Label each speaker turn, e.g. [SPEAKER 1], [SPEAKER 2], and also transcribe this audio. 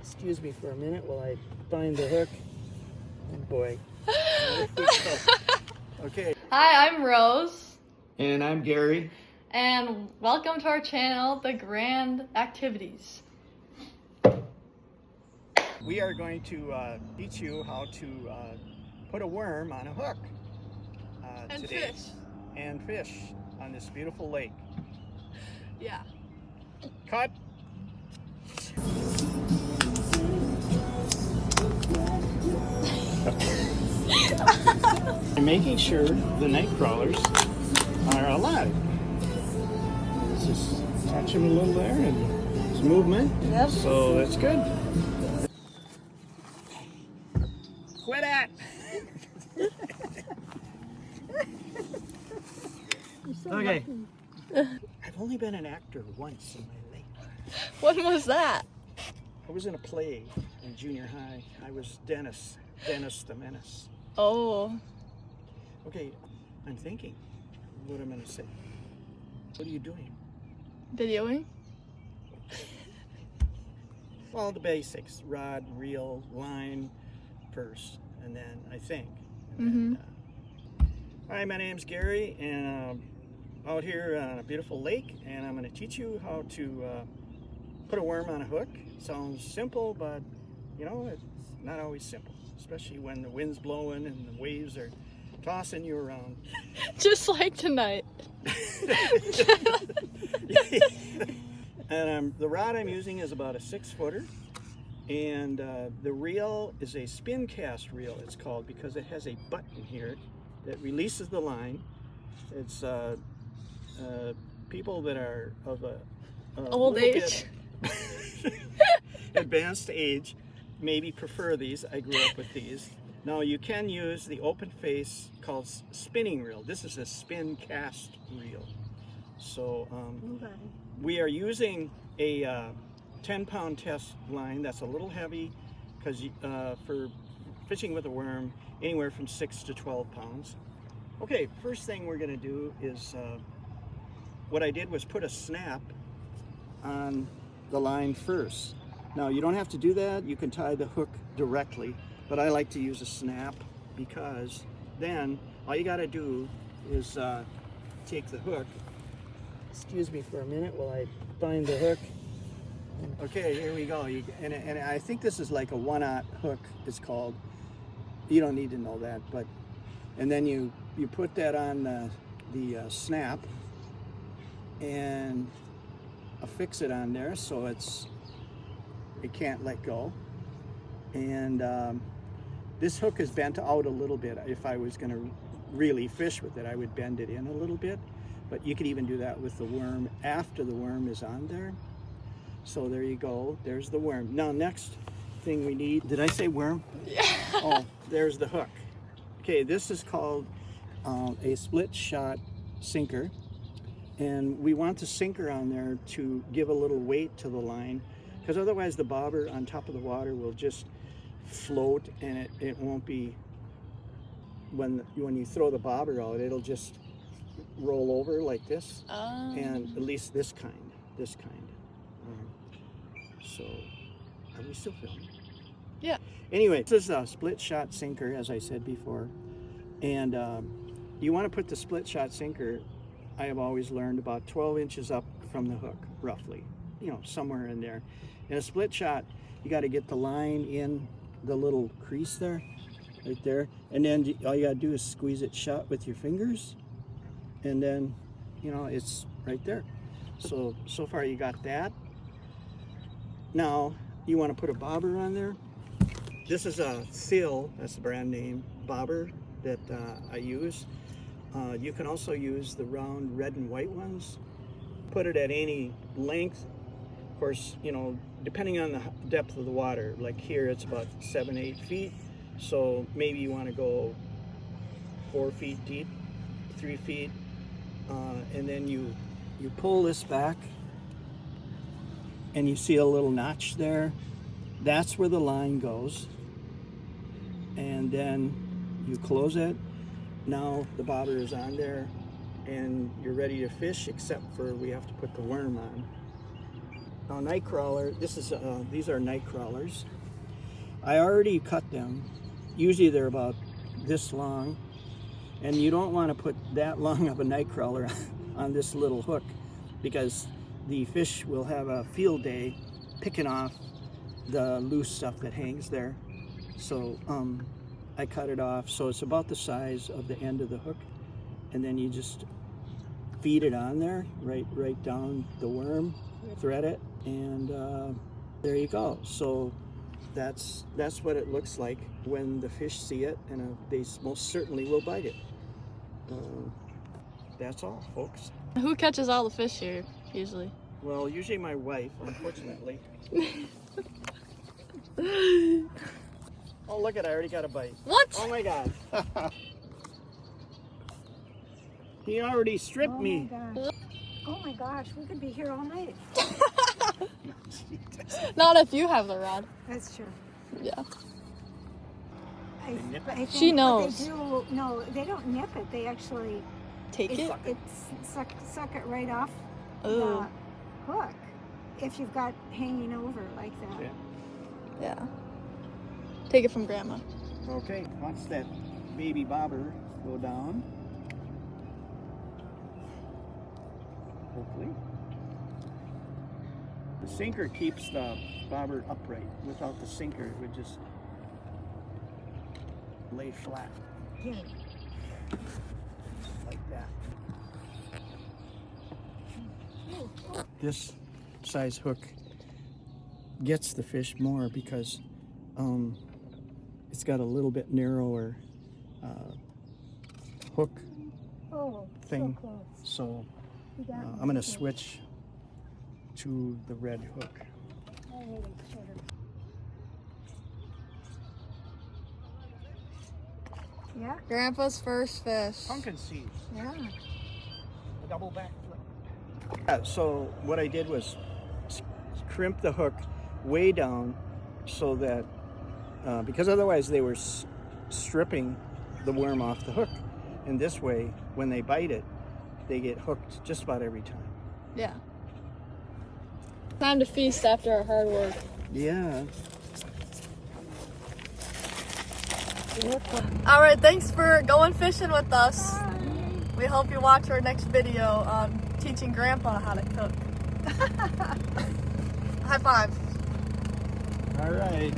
[SPEAKER 1] Excuse me for a minute while I find the hook. Oh boy. There we go. Okay.
[SPEAKER 2] Hi, I'm Rose,
[SPEAKER 1] And I'm Gary.
[SPEAKER 2] and welcome to our channel, The Grand Activities.
[SPEAKER 1] We are going to teach you how to put a worm on a hook
[SPEAKER 2] And
[SPEAKER 1] today.
[SPEAKER 2] fish.
[SPEAKER 1] And fish on this beautiful lake.
[SPEAKER 2] Yeah.
[SPEAKER 1] Cut. And making sure the night crawlers are alive. Let's just touch them a little there, and there's movement.
[SPEAKER 2] Yep.
[SPEAKER 1] So that's good. Quit that! Okay. I've only been an actor once in my life.
[SPEAKER 2] When was that?
[SPEAKER 1] I was in a play in junior high. I was Dennis the Menace.
[SPEAKER 2] Oh.
[SPEAKER 1] Okay, I'm thinking what I'm gonna say. What are you doing?
[SPEAKER 2] Videoing?
[SPEAKER 1] Well, the basics: rod, reel, line first, and then I think. And then, hi, my name's Gary, and I'm out here on a beautiful lake, and I'm going to teach you how to put a worm on a hook. Sounds simple, but you know, it's not always simple, especially when the wind's blowing and the waves are tossing you around.
[SPEAKER 2] Just like tonight.
[SPEAKER 1] And the rod I'm using is about a 6-footer, and the reel is a spin cast reel, it's called, because it has a button here that releases the line. It's people that are of a
[SPEAKER 2] Old
[SPEAKER 1] little
[SPEAKER 2] age.
[SPEAKER 1] bit advanced age maybe prefer these. I grew up with these. Now you can use the open face called spinning reel. This is a spin cast reel. So we are using a 10-pound test line that's a little heavy, because for fishing with a worm, anywhere from 6 to 12 pounds. Okay, first thing we're going to do is what I did was put a snap on the line first. Now you don't have to do that. You can tie the hook directly, but I like to use a snap, because then all you got to do is take the hook. Excuse me for a minute while I find the hook. Okay, here we go. And I think this is like a 1/0 hook, it's called. You don't need to know that, but and then you put that on the snap and affix it on there so it can't let go. And this hook is bent out a little bit. If I was going to really fish with it, I would bend it in a little bit. But you could even do that with the worm after the worm is on there. So there you go. There's the worm. Now, next thing we need, did I say worm?
[SPEAKER 2] Yeah.
[SPEAKER 1] Oh, there's the hook. Okay, this is called a split shot sinker. And we want the sinker on there to give a little weight to the line, because otherwise the bobber on top of the water will just float, and it won't be, when you throw the bobber out, it'll just roll over like this. And at least this kind. So, are we still filming?
[SPEAKER 2] Yeah.
[SPEAKER 1] Anyway, this is a split shot sinker, as I said before. And you want to put the split shot sinker, I have always learned, about 12 inches up from the hook, roughly. You know, somewhere in there. In a split shot, you got to get the line in the little crease there, right there. And then all you got to do is squeeze it shut with your fingers. And then, you know, it's right there. So far you got that. Now, you want to put a bobber on there. This is a Thill, that's the brand name, bobber that I use. You can also use the round red and white ones. Put it at any length. Of course, you know, depending on the depth of the water. Like here, it's about 7-8 feet. So maybe you want to go 4 feet deep, 3 feet. And then you pull this back, and you see a little notch there. That's where the line goes. And then you close it. Now the bobber is on there, and you're ready to fish, except for we have to put the worm on. a night crawler. These are night crawlers. I already cut them. Usually they're about this long, and you don't want to put that long of a night crawler on this little hook because the fish will have a field day picking off the loose stuff that hangs there. So I cut it off so it's about the size of the end of the hook, and then you just feed it on there, right down the worm, thread it, and there you go. So that's what it looks like when the fish see it, and they most certainly will bite it. That's all, folks.
[SPEAKER 2] Who catches all the fish here, usually?
[SPEAKER 1] Well, usually my wife, unfortunately. Oh, look at it, I already got a bite.
[SPEAKER 2] What?
[SPEAKER 1] Oh my God. He already stripped me.
[SPEAKER 3] Oh my gosh, we could be here all night.
[SPEAKER 2] Not if you have the rod.
[SPEAKER 3] That's true.
[SPEAKER 2] Yeah.
[SPEAKER 3] I think
[SPEAKER 2] She
[SPEAKER 3] what
[SPEAKER 2] knows.
[SPEAKER 3] They do, no, they don't nip it. They actually
[SPEAKER 2] Take it?
[SPEAKER 3] suck it right off
[SPEAKER 2] Ooh.
[SPEAKER 3] the hook. If you've got hanging over like that.
[SPEAKER 1] Yeah.
[SPEAKER 2] Yeah. Take it from Grandma.
[SPEAKER 1] Okay, watch that baby bobber go down. Hopefully. The sinker keeps the bobber upright. Without the sinker, it would just lay flat
[SPEAKER 3] Yeah.
[SPEAKER 1] like that. This size hook gets the fish more because it's got a little bit narrower hook
[SPEAKER 3] Oh,
[SPEAKER 1] thing.
[SPEAKER 3] so close.
[SPEAKER 1] So
[SPEAKER 3] You got me.
[SPEAKER 1] I'm going to switch to the red hook.
[SPEAKER 3] I hate it shorter. Yeah,
[SPEAKER 2] Grandpa's first fish.
[SPEAKER 1] Pumpkin seeds.
[SPEAKER 3] yeah.
[SPEAKER 1] A double back flip. Yeah, so what I did was crimp the hook way down so that, because otherwise they were stripping the worm off the hook. And this way, when they bite it, they get hooked just about every time.
[SPEAKER 2] Yeah. Time to feast after our hard work.
[SPEAKER 1] Yeah.
[SPEAKER 2] All right, thanks for going fishing with us. We hope you watch our next video on teaching Grandpa how to cook. High five.
[SPEAKER 1] All right.